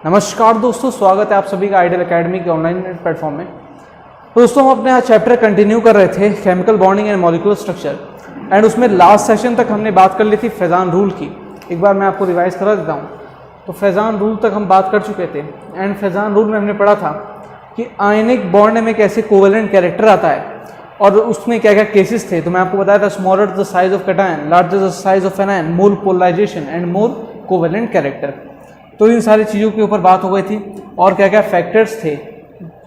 नमस्कार दोस्तों, स्वागत है आप सभी का आइडियल एकेडमी के ऑनलाइन प्लेटफॉर्म में। तो दोस्तों हम अपने आज चैप्टर कंटिन्यू कर रहे थे chemical bonding and molecular structure and उसमें लास्ट सेशन तक हमने बात कर ली थी फेजान रूल की। एक बार मैं आपको रिवाइज करा देता हूँ। तो फेजान रूल तक हम बात कर चुके थे एंड फेजान रूल में हमने पढ़ा था कि आयनिक बॉन्ड में कैसे कोवेलेंट कैरेक्टर आता है और उसमें क्या क्या केसेस थे। तो मैं आपको बताया था smaller the size of cation, larger the size of anion, more polarization and more covalent character. तो इन सारी चीज़ों के ऊपर बात हो गई थी और क्या क्या फैक्टर्स थे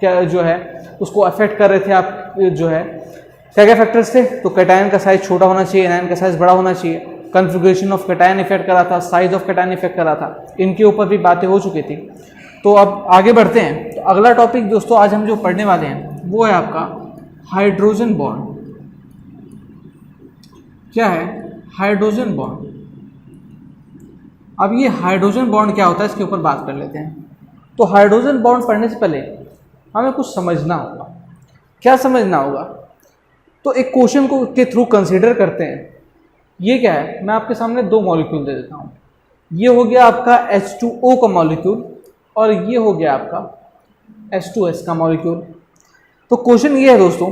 क्या जो है उसको अफेक्ट कर रहे थे आप जो है क्या क्या फैक्टर्स थे। तो कैटायन का साइज छोटा होना चाहिए, एनायन का साइज बड़ा होना चाहिए, कन्फिगरेशन ऑफ कैटायन इफेक्ट करा था, साइज ऑफ कैटायन इफेक्ट करा था, इनके ऊपर भी बातें हो चुकी थी। तो अब आगे बढ़ते हैं। तो अगला टॉपिक दोस्तों आज हम जो पढ़ने वाले हैं वो है आपका हाइड्रोजन बॉन्ड। क्या है हाइड्रोजन बॉन्ड? अब ये हाइड्रोजन बॉन्ड क्या होता है इसके ऊपर बात कर लेते हैं। तो हाइड्रोजन बॉन्ड पढ़ने से पहले हमें कुछ समझना होगा। क्या समझना होगा? तो एक क्वेश्चन को के थ्रू कंसीडर करते हैं। ये क्या है, मैं आपके सामने दो मॉलिक्यूल दे देता हूँ। ये हो गया आपका H2O का मॉलिक्यूल और ये हो गया आपका H2S का मॉलिक्यूल। तो क्वेश्चन ये है दोस्तों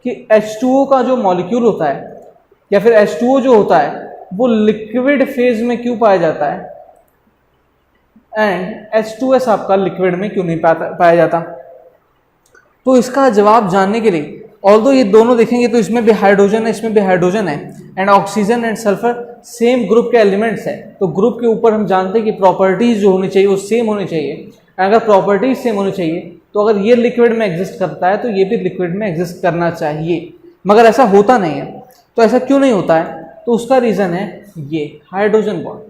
कि H2O का जो मॉलिक्यूल होता है या फिर H2O जो होता है वो लिक्विड फेज में क्यों पाया जाता है एंड H2S आपका लिक्विड में क्यों नहीं पाया जाता? तो इसका जवाब जानने के लिए ऑल्दो ये दोनों देखेंगे तो इसमें भी हाइड्रोजन है, इसमें भी हाइड्रोजन है and oxygen and sulphur same group के एलिमेंट्स हैं। तो ग्रुप के ऊपर हम जानते हैं कि प्रॉपर्टीज जो होनी चाहिए वो सेम होनी चाहिए। अगर प्रॉपर्टीज सेम होनी चाहिए तो अगर ये लिक्विड में एग्जिस्ट करता है तो ये भी लिक्विड में एग्जिस्ट करना चाहिए, मगर ऐसा होता नहीं है। तो ऐसा क्यों नहीं होता है? तो उसका रीज़न है ये हाइड्रोजन बॉन्ड।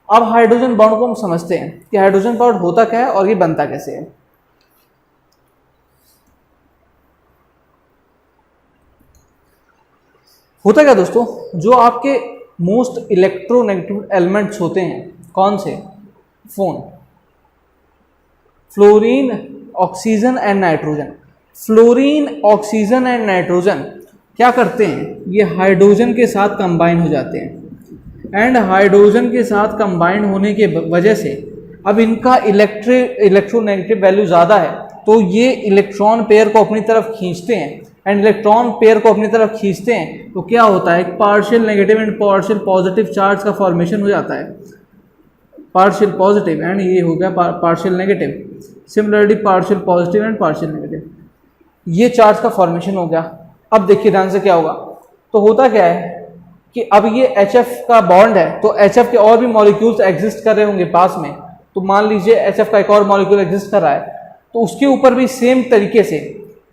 अब हाइड्रोजन बॉन्ड को हम समझते हैं कि हाइड्रोजन बॉन्ड होता क्या है और ये बनता कैसे है। होता क्या दोस्तों, जो आपके मोस्ट इलेक्ट्रोनेगेटिव एलिमेंट्स होते हैं, कौन से? Fluorine, oxygen and nitrogen. Fluorine, oxygen and nitrogen क्या करते हैं? ये हाइड्रोजन के साथ कंबाइन हो जाते हैं एंड हाइड्रोजन के साथ कंबाइन होने के वजह से अब इनका इलेक्ट्रोनेगेटिव वैल्यू ज़्यादा है तो ये इलेक्ट्रॉन पेयर को अपनी तरफ खींचते हैं एंड इलेक्ट्रॉन पेयर को अपनी तरफ खींचते हैं तो क्या होता है, partial negative and partial positive charge का फॉर्मेशन हो जाता है। पार्शियल पॉजिटिव एंड ये हो गया partial negative. Similarly partial positive and partial negative, ये चार्ज का फॉर्मेशन हो गया। अब देखिए ध्यान से क्या होगा। तो होता क्या है कि अब ये HF का बॉन्ड है तो HF के और भी मॉलिक्यूल्स एग्जिस्ट कर रहे होंगे पास में। तो मान लीजिए HF का एक और मॉलिक्यूल एग्जिस्ट कर रहा है तो उसके ऊपर भी सेम तरीके से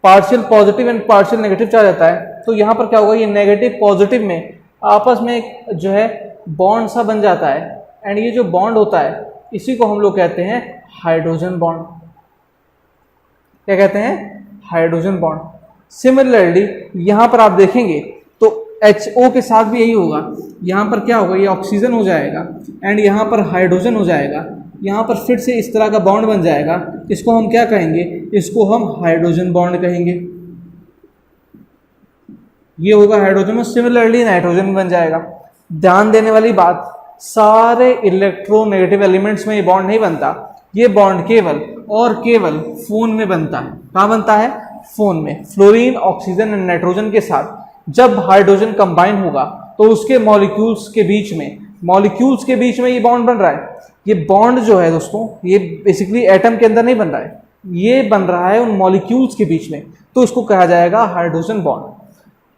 partial positive and partial negative charge आता है। तो यहाँ पर क्या होगा, ये नेगेटिव पॉजिटिव में आपस में एक जो है बॉन्ड सा बन जाता है एंड ये जो बॉन्ड होता है इसी को हम लोग कहते हैं हाइड्रोजन बॉन्ड। क्या कहते हैं? Hydrogen bond. सिमिलरली यहाँ पर आप देखेंगे तो HO के साथ भी यही होगा। यहाँ पर क्या होगा, ये ऑक्सीजन हो जाएगा एंड यहाँ पर हाइड्रोजन हो जाएगा। यहाँ पर फिर से इस तरह का बॉन्ड बन जाएगा। इसको हम क्या कहेंगे? इसको हम हाइड्रोजन बॉन्ड कहेंगे। ये होगा हाइड्रोजन में। सिमिलरली नाइट्रोजन बन जाएगा। ध्यान देने वाली बात, सारे इलेक्ट्रोनेगेटिव एलिमेंट्स में ये बॉन्ड नहीं बनता। ये बॉन्ड केवल और केवल फोन में बनता है। कहाँ बनता है? फोन में। फ्लोरीन, ऑक्सीजन एंड नाइट्रोजन के साथ जब हाइड्रोजन कंबाइन होगा तो उसके मॉलिक्यूल्स के बीच में ये बॉन्ड बन रहा है। ये बॉन्ड जो है दोस्तों ये बेसिकली एटम के अंदर नहीं बन रहा है, ये बन रहा है उन मॉलिक्यूल्स के बीच में। तो इसको कहा जाएगा हाइड्रोजन बॉन्ड।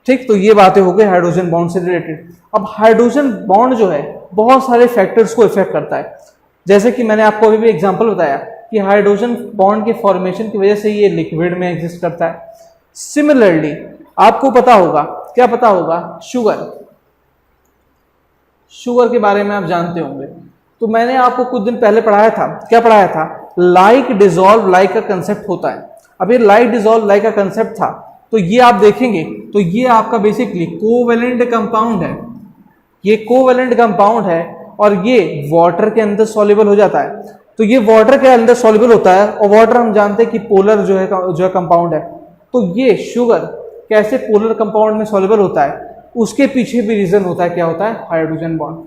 ठीक, तो ये बातें हो गई हाइड्रोजन बॉन्ड से रिलेटेड। अब हाइड्रोजन बॉन्ड जो है बहुत सारे फैक्टर्स को इफेक्ट करता है। जैसे कि मैंने आपको अभी भी एग्जांपल बताया कि हाइड्रोजन बॉन्ड के फॉर्मेशन की वजह से ये लिक्विड में एग्जिस्ट करता है। सिमिलरली आपको पता होगा, क्या पता होगा? शुगर के बारे में आप जानते होंगे। तो मैंने आपको कुछ दिन पहले पढ़ाया था। क्या पढ़ाया था? लाइक डिसॉल्व लाइक का कंसेप्ट होता है। अब ये लाइक डिसॉल्व लाइक का कंसेप्ट था तो ये आप देखेंगे तो ये आपका बेसिकली कोवेलेंट कंपाउंड है। ये कोवेलेंट कंपाउंड है और ये वाटर के अंदर सॉल्युबल हो जाता है। तो ये वाटर के अंदर सॉल्युबल होता है और वाटर हम जानते हैं कि पोलर जो है कंपाउंड है। तो ये शुगर कैसे पोलर कंपाउंड में सॉल्युबल होता है, उसके पीछे भी रीजन होता है। क्या होता है? Hydrogen bond.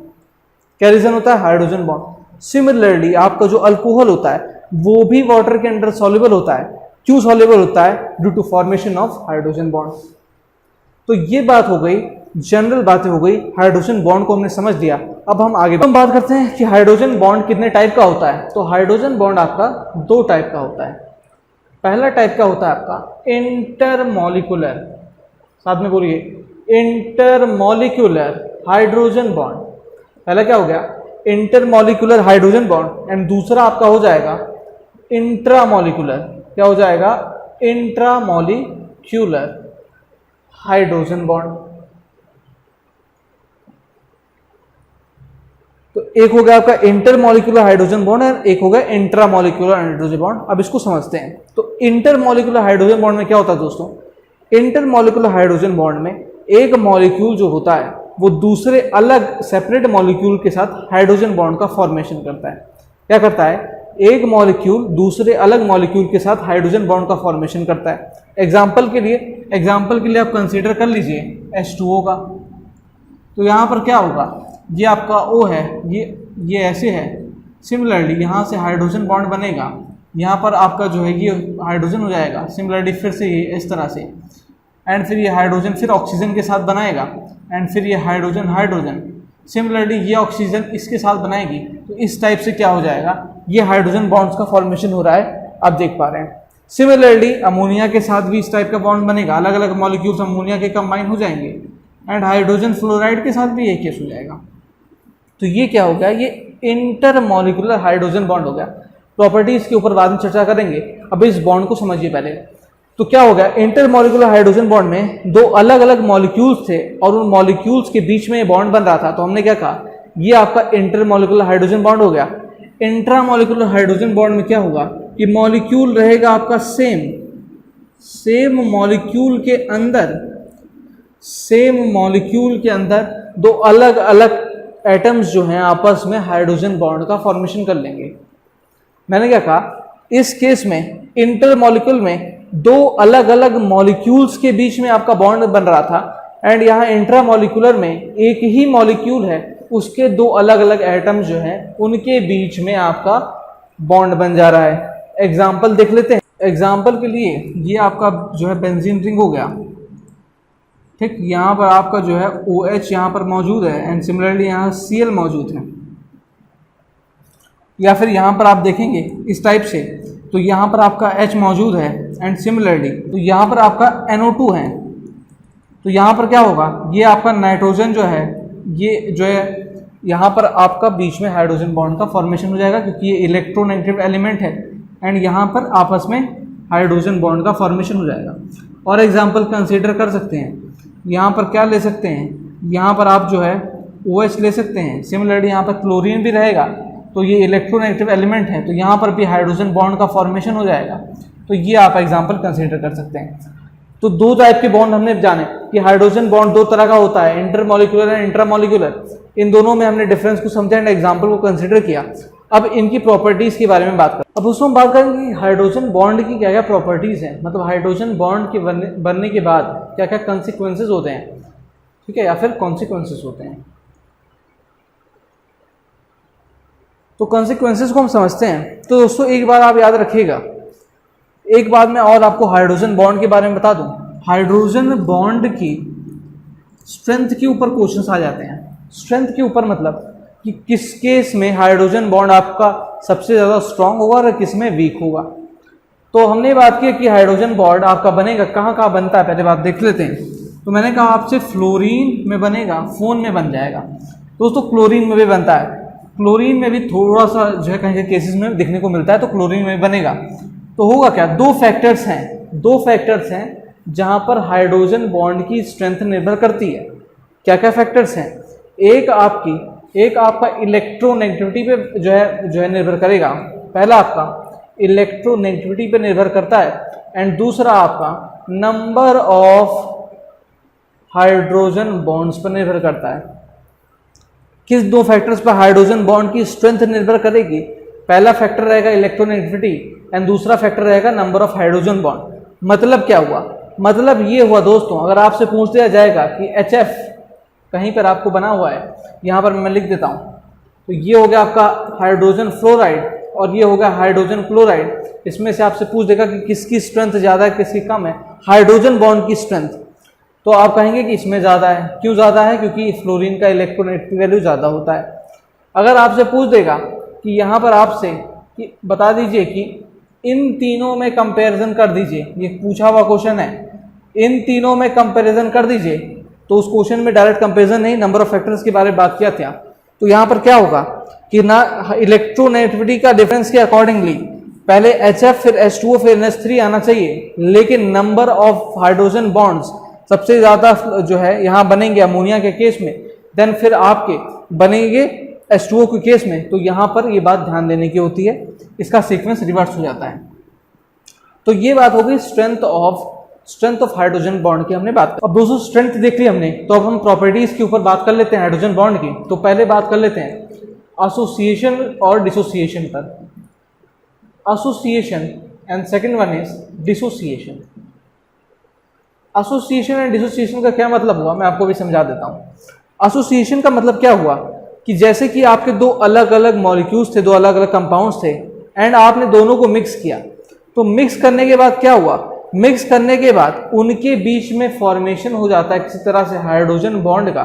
क्या रीजन होता है? Hydrogen bond. सिमिलरली आपका जो अल्कोहल होता है वो भी वाटर के अंदर सॉल्युबल होता है। क्यों सॉल्युबल होता है? Due to formation of hydrogen bond. तो ये बात हो गई, जनरल बातें हो गई, हाइड्रोजन बॉन्ड को हमने समझ लिया। अब हम आगे हम बात करते हैं कि हाइड्रोजन बॉन्ड कितने टाइप का होता है। तो हाइड्रोजन बॉन्ड आपका दो टाइप का होता है। पहला टाइप का होता है आपका इंटरमॉलिक्यूलर, साथ में बोलिए इंटरमॉलिक्यूलर हाइड्रोजन बॉन्ड। पहला क्या हो गया? Intermolecular hydrogen bond. एंड दूसरा आपका हो जाएगा इंट्रामॉलिक्यूलर। क्या हो जाएगा? Intramolecular hydrogen bond. तो एक हो गया आपका इंटरमॉलिक्यूलर हाइड्रोजन बॉन्ड और एक हो गया इंट्रामॉलिक्यूलर हाइड्रोजन बॉन्ड। अब इसको समझते हैं। तो इंटरमॉलिक्यूलर हाइड्रोजन बॉन्ड में क्या होता है दोस्तों? इंटरमॉलिक्यूलर हाइड्रोजन बॉन्ड में एक मॉलिक्यूल जो होता है वो दूसरे अलग सेपरेट मॉलिक्यूल के साथ हाइड्रोजन बॉन्ड का फॉर्मेशन करता है। क्या करता है? एक मॉलिक्यूल दूसरे अलग मॉलिक्यूल के साथ हाइड्रोजन बॉन्ड का फॉर्मेशन करता है। एग्जाम्पल के लिए आप कंसीडर कर लीजिए H2O का। तो यहाँ पर क्या होगा? ये आपका O है, ये ऐसे है। सिमिलरली यहाँ से हाइड्रोजन बॉन्ड बनेगा, यहाँ पर आपका जो है ये हाइड्रोजन हो जाएगा। सिमिलरली फिर से ये इस तरह से, एंड फिर ये हाइड्रोजन फिर ऑक्सीजन के साथ बनाएगा, एंड फिर ये हाइड्रोजन। सिमिलरली ये ऑक्सीजन इसके साथ बनाएगी। तो इस टाइप से क्या हो जाएगा? ये हाइड्रोजन बॉन्ड्स का फॉर्मेशन हो रहा है, आप देख पा रहे हैं। सिमिलरली अमोनिया के साथ भी इस टाइप का बॉन्ड बनेगा, अलग अलग मॉलिक्यूल्स अमोनिया के कंबाइन हो जाएंगे, एंड हाइड्रोजन फ्लोराइड के साथ भी यही केस हो जाएगा। तो ये क्या हो गया? ये इंटरमॉलिक्यूलर हाइड्रोजन बॉन्ड हो गया। प्रॉपर्टीज के ऊपर बाद में चर्चा करेंगे, अब इस बॉन्ड को समझिए पहले। तो क्या हो गया? इंटरमॉलिक्यूलर हाइड्रोजन बॉन्ड में दो अलग अलग मॉलिक्यूल्स थे और उन मॉलिक्यूल्स के बीच में बॉन्ड बन रहा था। तो हमने क्या कहा? ये आपका इंटरमॉलिक्यूलर हाइड्रोजन बॉन्ड हो गया। इंट्रामॉलिक्यूलर हाइड्रोजन बॉन्ड में क्या होगा कि मॉलिक्यूल रहेगा आपका सेम मॉलिक्यूल के अंदर दो अलग अलग एटम्स जो हैं आपस में हाइड्रोजन बॉन्ड का फॉर्मेशन कर लेंगे। मैंने क्या कहा? इस केस में इंटरमॉलिक्यूल में दो अलग अलग मॉलिक्यूल्स के बीच में आपका बॉन्ड बन रहा था, एंड यहाँ इंट्रामॉलिक्यूलर में एक ही मॉलिक्यूल है, उसके दो अलग अलग एटम्स जो हैं उनके बीच में आपका बॉन्ड बन जा रहा है। एग्जाम्पल देख लेते हैं। एग्जाम्पल के लिए ये आपका जो है बेंजीन रिंग हो गया, ठीक। यहाँ पर आपका जो है OH यहाँ पर मौजूद है, एंड सिमिलरली यहाँ Cl मौजूद है। या फिर यहाँ पर आप देखेंगे इस टाइप से, तो यहाँ पर आपका H मौजूद है, एंड सिमिलरली तो यहाँ पर आपका NO2 है। तो यहाँ पर क्या होगा? ये आपका नाइट्रोजन जो है, ये जो है यहाँ पर आपका बीच में हाइड्रोजन बॉन्ड का फॉर्मेशन हो जाएगा, क्योंकि ये इलेक्ट्रोनेगेटिव एलिमेंट है, एंड यहाँ पर आपस में हाइड्रोजन बॉन्ड का फॉर्मेशन हो जाएगा। और एग्जाम्पल कंसीडर कर सकते हैं। यहाँ पर क्या ले सकते हैं? यहाँ पर आप जो है OH ले सकते हैं। सिमिलरली यहाँ पर क्लोरीन भी रहेगा, तो ये इलेक्ट्रोनेगेटिव एलिमेंट है, तो यहाँ पर भी हाइड्रोजन बॉन्ड का फॉर्मेशन हो जाएगा। तो ये आप एग्जाम्पल कंसीडर कर सकते हैं। तो दो टाइप के बॉन्ड हमने जाने कि हाइड्रोजन बॉन्ड दो तरह का होता है, इंटरमॉलिक्यूलर एंड इंट्रामॉलिक्यूलर। इन दोनों में हमने डिफरेंस को समझा एंड एग्जाम्पल को कंसीडर किया। अब इनकी प्रॉपर्टीज के बारे में बात करें। अब उसमें हम बात करेंगे कि हाइड्रोजन बॉन्ड की क्या क्या प्रॉपर्टीज हैं, मतलब हाइड्रोजन बॉन्ड के बनने के बाद क्या क्या कंसिक्वेंसेज होते हैं, ठीक है, या फिर कॉन्सिक्वेंसेज होते हैं। तो कॉन्सिक्वेंसेज को हम समझते हैं। तो दोस्तों एक बार आप याद रखिएगा, एक बात मैं और आपको हाइड्रोजन बॉन्ड के बारे में बता दूं। हाइड्रोजन बॉन्ड की स्ट्रेंथ के ऊपर क्वेश्चंस आ जाते हैं। स्ट्रेंथ के ऊपर मतलब कि किस केस में हाइड्रोजन बॉन्ड आपका सबसे ज़्यादा स्ट्रांग होगा और किस में वीक होगा। तो हमने बात की कि हाइड्रोजन बॉन्ड आपका बनेगा कहाँ कहाँ बनता है, पहले बात देख लेते हैं। तो मैंने कहा आपसे फ्लोरीन में बनेगा, फोन में बन जाएगा। दोस्तों क्लोरीन में भी बनता है, क्लोरीन में भी थोड़ा सा जो है कहीं केसेस में देखने को मिलता है, तो क्लोरीन में बनेगा। तो होगा क्या? दो फैक्टर्स हैं जहाँ पर हाइड्रोजन बॉन्ड की स्ट्रेंथ निर्भर करती है। क्या क्या फैक्टर्स हैं? एक आपका इलेक्ट्रोनेगेटिविटी पे जो है निर्भर करेगा। पहला आपका इलेक्ट्रोनेगेटिविटी पे निर्भर करता है, एंड दूसरा आपका नंबर ऑफ हाइड्रोजन बॉन्ड्स पर निर्भर करता है। किस दो फैक्टर्स पर हाइड्रोजन बॉन्ड की स्ट्रेंथ निर्भर करेगी? पहला फैक्टर रहेगा इलेक्ट्रोनेगेटिविटी, एंड दूसरा फैक्टर रहेगा नंबर ऑफ हाइड्रोजन बॉन्ड। मतलब क्या हुआ? मतलब ये हुआ दोस्तों, अगर आपसे पूछ दिया जाएगा कि HF कहीं पर आपको बना हुआ है, यहाँ पर मैं लिख देता हूँ, तो ये हो गया आपका हाइड्रोजन फ्लोराइड और ये हो गया हाइड्रोजन क्लोराइड। इसमें से आपसे पूछ देगा कि किसकी स्ट्रेंथ ज़्यादा है किसकी कम है, हाइड्रोजन बॉन्ड की स्ट्रेंथ, तो आप कहेंगे कि इसमें ज़्यादा है। क्यों ज़्यादा है? क्योंकि फ्लोरीन का इलेक्ट्रोनेगेटिव वैल्यू ज़्यादा होता है। अगर आपसे पूछ देगा कि यहाँ पर आपसे कि बता दीजिए कि इन तीनों में कंपैरिजन कर दीजिए, ये पूछा हुआ क्वेश्चन है, इन तीनों में कंपैरिजन कर दीजिए, तो उस क्वेश्चन में डायरेक्ट कंपैरिजन नहीं, नंबर ऑफ फैक्टर्स के बारे में बात किया था। तो यहाँ पर क्या होगा कि ना इलेक्ट्रोनेगेटिविटी का डिफरेंस के अकॉर्डिंगली पहले HF फिर H2O फिर NH3 आना चाहिए, लेकिन नंबर ऑफ हाइड्रोजन बॉन्ड्स सबसे ज़्यादा जो है यहाँ बनेंगे अमोनिया के केस में, देन फिर आपके बनेंगे H2O के केस में। तो यहाँ पर ये बात ध्यान देने की होती है, इसका सीक्वेंस रिवर्स हो जाता है। तो ये बात हो गई स्ट्रेंथ ऑफ हाइड्रोजन बॉन्ड की हमने बात। अब दोस्तों स्ट्रेंथ देख ली हमने, तो अब हम प्रॉपर्टीज के ऊपर बात कर लेते हैं हाइड्रोजन बॉन्ड की। तो पहले बात कर लेते हैं एसोसिएशन और डिसोसिएशन पर। Association and second one is dissociation. Association and dissociation का क्या मतलब हुआ, मैं आपको भी समझा देता हूँ। एसोसिएशन का मतलब क्या हुआ कि जैसे कि आपके दो अलग अलग मॉलिक्यूल्स थे, दो अलग अलग कंपाउंड्स थे, एंड आपने दोनों को मिक्स किया। तो मिक्स करने के बाद क्या हुआ, मिक्स करने के बाद उनके बीच में फॉर्मेशन हो जाता है किसी तरह से हाइड्रोजन बॉन्ड का,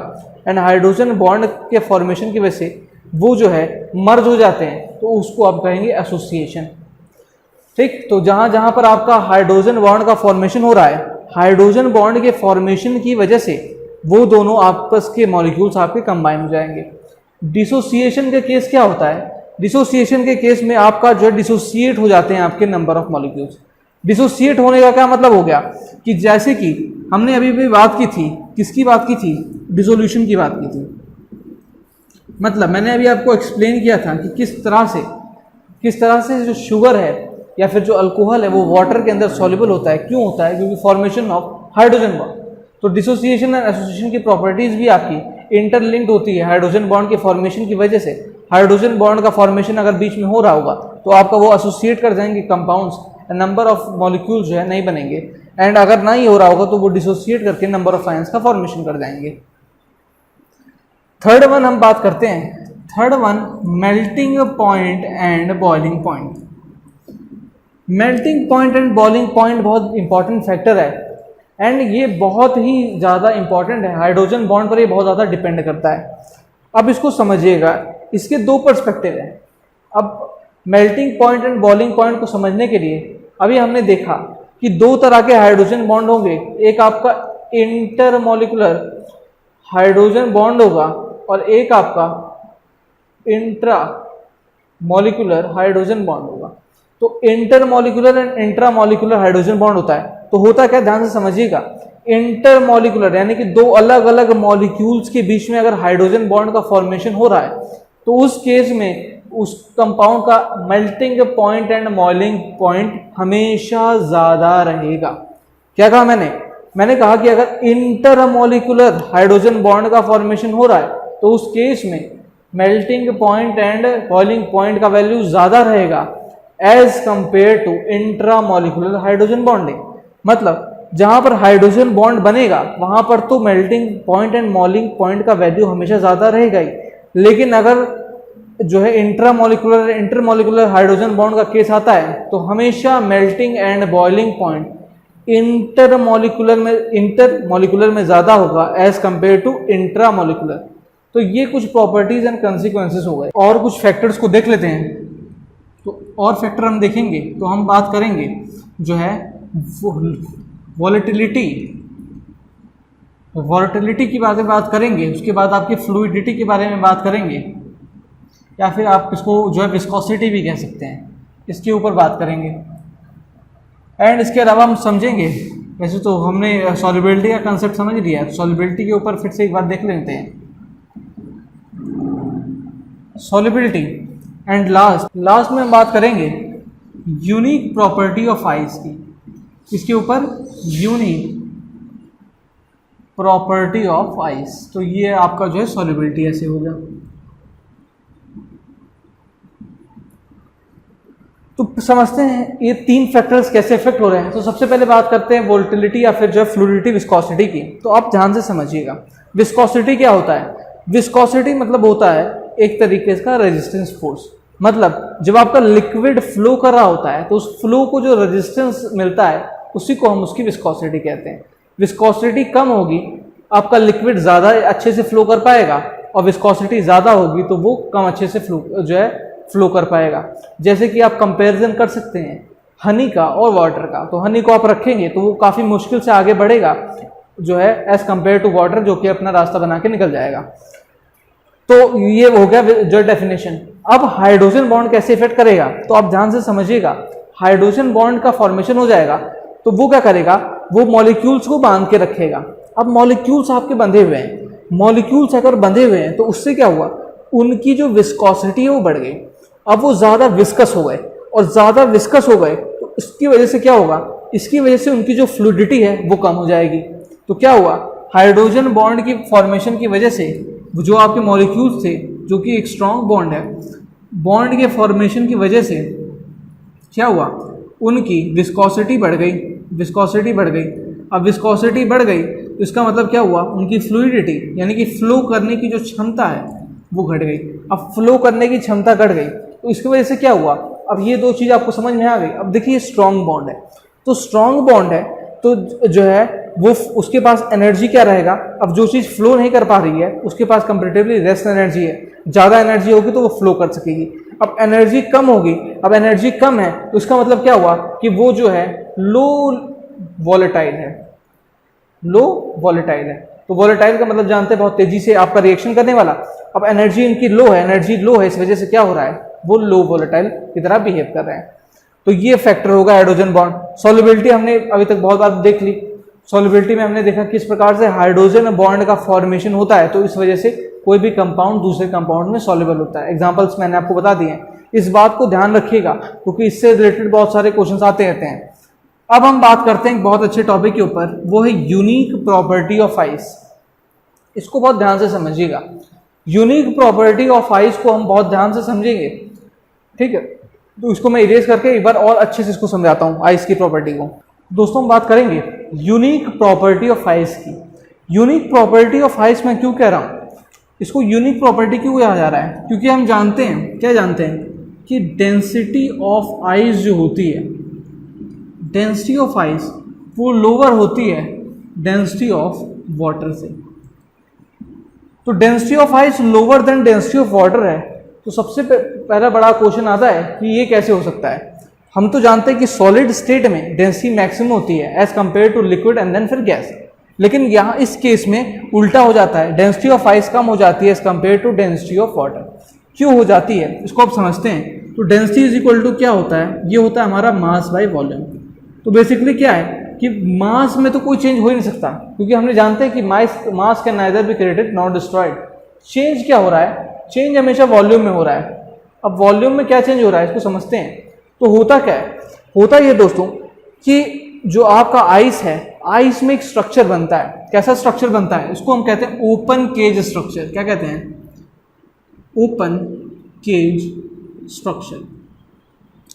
एंड हाइड्रोजन बॉन्ड के फॉर्मेशन की वजह से वो जो है मर्ज हो जाते हैं, तो उसको आप कहेंगे एसोसिएशन। ठीक, तो जहां जहां पर आपका हाइड्रोजन बॉन्ड का फॉर्मेशन हो रहा है, हाइड्रोजन बॉन्ड के फॉर्मेशन की वजह से वो दोनों आपस के मॉलिक्यूल्स आपके कंबाइन हो जाएंगे। डिसोसिएशन के केस क्या होता है, डिसोसिएशन के केस में आपका जो है डिसोसिएट हो जाते हैं आपके नंबर ऑफ मॉलिक्यूल्स। डिसोसिएट होने का क्या मतलब हो गया कि जैसे कि हमने अभी भी बात की थी, किसकी बात की थी, डिसोल्यूशन की बात की थी। मतलब मैंने अभी आपको एक्सप्लेन किया था कि किस तरह से जो शुगर है या फिर जो अल्कोहल है वो वाटर के अंदर सॉल्युबल होता है। क्यों होता है? क्योंकि फॉर्मेशन ऑफ हाइड्रोजन बॉन्ड। तो डिसोसिएशन एंड एसोसिएशन की प्रॉपर्टीज भी आपकी इंटरलिंक्ड होती है हाइड्रोजन बॉन्ड के फॉर्मेशन की वजह से। हाइड्रोजन बॉन्ड का फॉर्मेशन अगर बीच में हो रहा होगा तो आपका वो एसोसिएट कर जाएंगे कंपाउंड्स, नंबर ऑफ मॉलिक्यूल्स जो है नहीं बनेंगे, एंड अगर नहीं हो रहा होगा तो वो डिसोसिएट करके नंबर ऑफ आयंस का फॉर्मेशन कर जाएंगे। थर्ड वन हम बात करते हैं, third one melting point and boiling point. Melting point and boiling point बहुत इंपॉर्टेंट फैक्टर है, एंड ये बहुत ही ज़्यादा इंपॉर्टेंट है, हाइड्रोजन बॉन्ड पर ये बहुत ज़्यादा डिपेंड करता है। अब इसको समझिएगा, इसके दो पर्सपेक्टिव हैं। अब melting point and boiling point को समझने के लिए अभी हमने देखा कि दो तरह के हाइड्रोजन बॉन्ड होंगे, एक आपका इंटरमॉलिक्यूलर हाइड्रोजन बॉन्ड होगा और एक आपका इंट्रा मॉलिक्यूलर हाइड्रोजन बॉन्ड होगा। तो intermolecular and intramolecular hydrogen bond होता है। तो होता क्या, ध्यान से समझिएगा, इंटरमॉलिक्यूलर यानी कि दो अलग अलग मॉलिक्यूल्स के बीच में अगर हाइड्रोजन बॉन्ड का फॉर्मेशन हो रहा है तो उस केस में उस कंपाउंड का melting point and boiling point हमेशा ज़्यादा रहेगा। क्या कहा मैंने कहा कि अगर इंटरमॉलिक्यूलर हाइड्रोजन बॉन्ड का फॉर्मेशन हो रहा है तो उस केस में melting point and boiling point का वैल्यू ज़्यादा रहेगा as compare to intramolecular hydrogen bonding. मतलब जहां पर हाइड्रोजन बॉन्ड बनेगा वहां पर तो melting point and boiling point का वैल्यू हमेशा ज़्यादा रहेगा ही, लेकिन अगर जो है इंट्रामॉलिक्यूलर इंटरमॉलिक्यूलर हाइड्रोजन बॉन्ड का केस आता है तो हमेशा melting and boiling point intermolecular में ज़्यादा होगा एज कंपेयर टू इंट्रामॉलिक्यूलर। तो ये कुछ प्रॉपर्टीज एंड कंसिक्वेंसेस हो गए। और कुछ फैक्टर्स को देख लेते हैं। तो और फैक्टर हम देखेंगे तो हम बात करेंगे जो है वॉलेटिलिटी की बात करेंगे, उसके बाद आपकी फ्लूइडिटी के बारे में बात करेंगे, या फिर आप इसको जो है विस्कोसिटी भी कह सकते हैं, इसके ऊपर बात करेंगे। एंड इसके अलावा हम समझेंगे, वैसे तो हमने सॉल्युबिलिटी का कंसेप्ट समझ लिया है, सॉल्युबिलिटी के ऊपर फिर से एक बार देख लेते हैं। सॉल्युबिलिटी एंड लास्ट में हम बात करेंगे यूनिक प्रॉपर्टी ऑफ आइस की, इसके ऊपर यूनिक प्रॉपर्टी ऑफ आइस। तो ये आपका जो है सॉल्युबिलिटी ऐसे हो गया। तो समझते हैं ये तीन फैक्टर्स कैसे इफेक्ट हो रहे हैं। तो सबसे पहले बात करते हैं वोलेटिलिटी या फिर जो है फ्लूइडिटी विस्कोसिटी की। तो आप ध्यान से समझिएगा, विस्कोसिटी क्या होता है। विस्कोसिटी मतलब होता है एक तरीके का रेजिस्टेंस फोर्स। मतलब जब आपका लिक्विड फ्लो कर रहा होता है तो उस फ्लो को जो रेजिस्टेंस मिलता है उसी को हम उसकी विस्कोसिटी कहते हैं। विस्कोसिटी कम होगी, आपका लिक्विड ज़्यादा अच्छे से फ्लो कर पाएगा, और विस्कोसिटी ज़्यादा होगी तो वो कम अच्छे से फ्लो कर पाएगा। जैसे कि आप कंपैरिजन कर सकते हैं हनी का और वाटर का। तो हनी को आप रखेंगे तो वो काफ़ी मुश्किल से आगे बढ़ेगा एज कंपेयर टू वाटर, जो कि अपना रास्ता बना के निकल जाएगा। तो ये हो गया जो डेफिनेशन। अब हाइड्रोजन बॉन्ड कैसे इफेक्ट करेगा, तो आप ध्यान से समझिएगा। हाइड्रोजन बॉन्ड का फॉर्मेशन हो जाएगा तो वो क्या करेगा, वो मॉलिक्यूल्स को बांध के रखेगा। अब मॉलिक्यूल्स आपके बंधे हुए हैं, मॉलिक्यूल्स अगर बंधे हुए हैं तो उससे क्या हुआ, उनकी जो विस्कोसिटी है वो बढ़ गई। अब वो ज़्यादा विस्कस हो गए, और ज़्यादा विस्कस हो गए तो इसकी वजह से क्या होगा, इसकी वजह से उनकी जो फ्लूइडिटी है वो कम हो जाएगी। तो क्या हुआ, हाइड्रोजन बॉन्ड की फॉर्मेशन की वजह से जो आपके मॉलिक्यूल्स थे, जो कि एक स्ट्रॉन्ग बॉन्ड है, बॉन्ड के फॉर्मेशन की वजह से क्या हुआ, उनकी विस्कोसिटी बढ़ गई। विस्कोसिटी बढ़ गई। अब विस्कोसिटी बढ़ गई तो इसका मतलब क्या हुआ, उनकी फ्लूइडिटी यानी कि फ्लो करने की जो क्षमता है वो घट गई। अब फ्लो करने की क्षमता घट गई तो इसकी वजह से क्या हुआ, अब ये दो चीज़ आपको समझ में आ गई। अब देखिए स्ट्रॉन्ग बॉन्ड है, तो स्ट्रॉन्ग बॉन्ड है तो जो है वो उसके पास एनर्जी क्या रहेगा, अब जो चीज़ फ्लो नहीं कर पा रही है उसके पास कंपेरेटिवली लेस एनर्जी है, ज़्यादा एनर्जी होगी तो वो फ्लो कर सकेगी। अब एनर्जी कम होगी, अब एनर्जी कम है तो इसका मतलब क्या हुआ कि वो जो है लो वॉलेटाइल है, लो वॉलेटाइल है। तो वॉलेटाइल का मतलब जानते हैं बहुत तेजी से आपका रिएक्शन करने वाला। अब एनर्जी इनकी लो है, एनर्जी लो है, इस वजह से क्या हो रहा है, वो लो वॉलेटाइल की तरह बिहेव कर रहे हैं। तो ये फैक्टर होगा हाइड्रोजन बॉन्ड। सॉल्युबिलिटी हमने अभी तक बहुत बार देख ली। सॉल्युबिलिटी में हमने देखा किस प्रकार से हाइड्रोजन बॉन्ड का फॉर्मेशन होता है, तो इस वजह से कोई भी कंपाउंड दूसरे कंपाउंड में सॉल्युबल होता है। एग्जांपल्स मैंने आपको बता दिए हैं, इस बात को ध्यान रखिएगा क्योंकि इससे रिलेटेड बहुत सारे क्वेश्चंस आते रहते हैं। अब हम बात करते हैं एक बहुत अच्छे टॉपिक के ऊपर, वो है यूनिक प्रॉपर्टी ऑफ आइस। इसको बहुत ध्यान से समझिएगा। यूनिक प्रॉपर्टी ऑफ आइस को हम बहुत ध्यान से समझेंगे, ठीक है। तो इसको मैं इरेज करके एक बार और अच्छे से इसको समझाता हूँ आइस की प्रॉपर्टी को। दोस्तों हम बात करेंगे यूनिक प्रॉपर्टी ऑफ आइस की। यूनिक प्रॉपर्टी ऑफ आइस मैं क्यों कह रहा हूँ, इसको यूनिक प्रॉपर्टी क्यों कहा जा रहा है, क्योंकि हम जानते हैं, क्या जानते हैं कि डेंसिटी ऑफ आइस जो होती है, डेंसिटी ऑफ आइस वो लोअर होती है डेंसिटी ऑफ वाटर से। तो density of ice lower than density of water है, तो सबसे पहला बड़ा क्वेश्चन आता है कि ये कैसे हो सकता है। हम तो जानते हैं कि सॉलिड स्टेट में डेंसिटी मैक्सिमम होती है as compare to liquid and then फिर गैस, लेकिन यहाँ इस केस में उल्टा हो जाता है, डेंसिटी ऑफ आइस कम हो जाती है as compare to density of water. क्यों हो जाती है इसको आप समझते हैं। तो डेंसिटी इज इक्वल टू क्या होता है, ये होता है हमारा मास बाय वॉल्यूम। तो बेसिकली क्या है कि मास में तो कोई चेंज हो ही नहीं सकता, क्योंकि हमने जानते हैं कि मास can neither be created not destroyed. Change क्या हो रहा है, चेंज हमेशा वॉल्यूम में हो रहा है। अब वॉल्यूम में क्या चेंज हो रहा है इसको समझते हैं। तो होता क्या है, होता ये दोस्तों कि जो आपका आइस है, आइस में एक स्ट्रक्चर बनता है। कैसा स्ट्रक्चर बनता है, इसको हम कहते हैं ओपन केज स्ट्रक्चर। क्या कहते हैं, ओपन केज स्ट्रक्चर।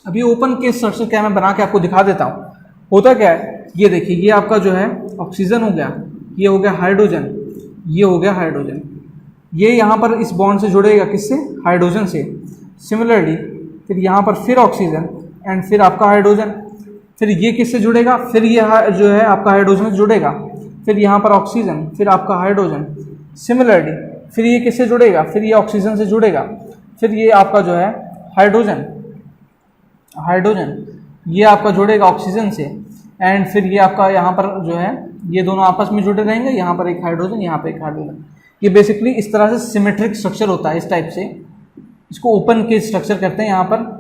अभी ओपन केज स्ट्रक्चर क्या मैं बना के आपको दिखा देता हूँ। होता क्या है, ये देखिए, ये आपका जो है ऑक्सीजन हो गया, ये हो गया हाइड्रोजन, ये हो गया हाइड्रोजन, ये यहाँ पर इस बॉन्ड से जुड़ेगा, किससे, हाइड्रोजन से। सिमिलरली फिर यहाँ पर फिर ऑक्सीजन एंड फिर आपका हाइड्रोजन, फिर ये किससे जुड़ेगा, फिर ये जो है आपका हाइड्रोजन से जुड़ेगा, फिर यहाँ पर ऑक्सीजन, फिर आपका हाइड्रोजन। सिमिलरली फिर ये किससे जुड़ेगा, फिर ये ऑक्सीजन से जुड़ेगा, फिर ये आपका जो है हाइड्रोजन, ये आपका जुड़ेगा ऑक्सीजन से, एंड फिर ये आपका यहाँ पर जो है ये दोनों आपस में जुड़े रहेंगे, यहाँ पर एक हाइड्रोजन, यहाँ पर एक हाइड्रोजन। ये बेसिकली इस तरह से सिमेट्रिक स्ट्रक्चर होता है, इस टाइप से। इसको ओपन केज स्ट्रक्चर कहते हैं। यहाँ पर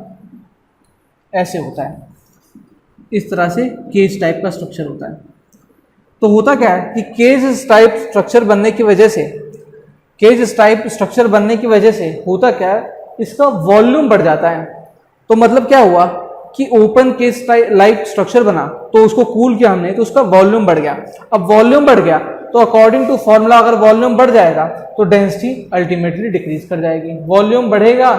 ऐसे होता है, इस तरह से केज टाइप का स्ट्रक्चर होता है। तो होता क्या है कि केज टाइप स्ट्रक्चर बनने की वजह से, होता क्या है, इसका वॉल्यूम बढ़ जाता है। तो मतलब क्या हुआ कि ओपन केज लाइक स्ट्रक्चर बना तो उसको कूल किया हमने, तो उसका वॉल्यूम बढ़ गया। अब वॉल्यूम बढ़ गया तो अकॉर्डिंग टू फॉर्मूला अगर वॉल्यूम बढ़ जाएगा तो डेंसिटी अल्टीमेटली डिक्रीज कर जाएगी। वॉल्यूम बढ़ेगा,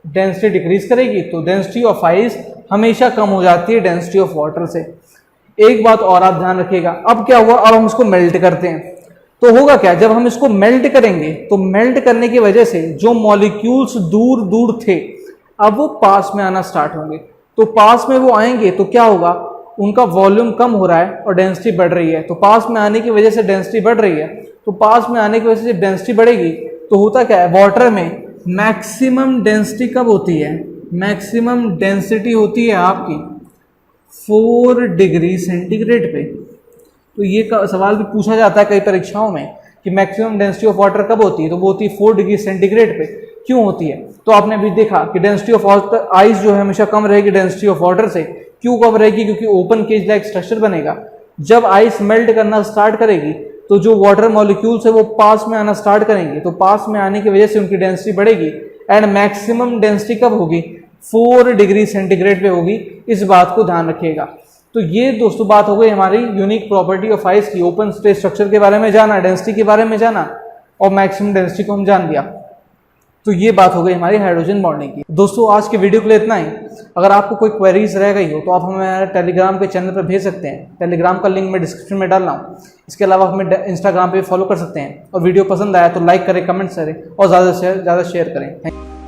डेंसिटी डिक्रीज करेगी, तो डेंसिटी ऑफ आइस हमेशा कम हो जाती है डेंसिटी ऑफ वाटर से। एक बात और आप ध्यान रखिएगा। अब क्या हुआ, अब हम इसको मेल्ट करते हैं। तो होगा क्या, जब हम इसको मेल्ट करेंगे तो मेल्ट करने की वजह से जो मॉलिक्यूल्स दूर दूर थे अब वो पास में आना स्टार्ट होंगे। तो पास में वो आएंगे तो क्या होगा, उनका वॉल्यूम कम हो रहा है और डेंसिटी बढ़ रही है। तो पास में आने की वजह से डेंसिटी बढ़ रही है, तो पास में आने की वजह से जब डेंसिटी बढ़ेगी तो होता क्या है, वाटर में मैक्सिमम डेंसिटी कब होती है, मैक्सिमम डेंसिटी होती है आपकी 4 डिग्री सेंटीग्रेड पे। तो ये सवाल भी पूछा जाता है कई परीक्षाओं में कि मैक्सिमम डेंसिटी ऑफ वाटर कब होती है, तो वो होती है 4 डिग्री सेंटीग्रेड पे। क्यों होती है, तो आपने अभी देखा कि डेंसिटी ऑफ वाटर, आइस जो है हमेशा कम रहेगी डेंसिटी ऑफ वाटर से। क्यों कम रहेगी, क्योंकि ओपन केज लाइक स्ट्रक्चर बनेगा। जब आइस मेल्ट करना स्टार्ट करेगी तो जो वाटर मॉलिक्यूल्स है वो पास में आना स्टार्ट करेंगे, तो पास में आने की वजह से उनकी डेंसिटी बढ़ेगी एंड मैक्सिमम डेंसिटी कब होगी, 4 डिग्री सेंटीग्रेड पे होगी। इस बात को ध्यान रखिएगा। तो ये दोस्तों बात हो गई हमारी यूनिक प्रॉपर्टी ऑफ आइस की। ओपन स्टेट स्ट्रक्चर के बारे में जाना, डेंसिटी के बारे में जाना और मैक्सिमम डेंसिटी को हम जान लिया। तो ये बात हो गई हमारी हाइड्रोजन बॉन्डिंग की। दोस्तों आज के वीडियो के लिए इतना ही। अगर आपको कोई क्वेरीज रह गई हो तो आप हमें टेलीग्राम के चैनल पर भेज सकते हैं। टेलीग्राम का लिंक मैं डिस्क्रिप्शन में डाल रहा हूँ। इसके अलावा हमें इंस्टाग्राम पे फॉलो कर सकते हैं। और वीडियो पसंद आया तो लाइक करें, कमेंट करें और ज़्यादा से ज़्यादा शेयर करें।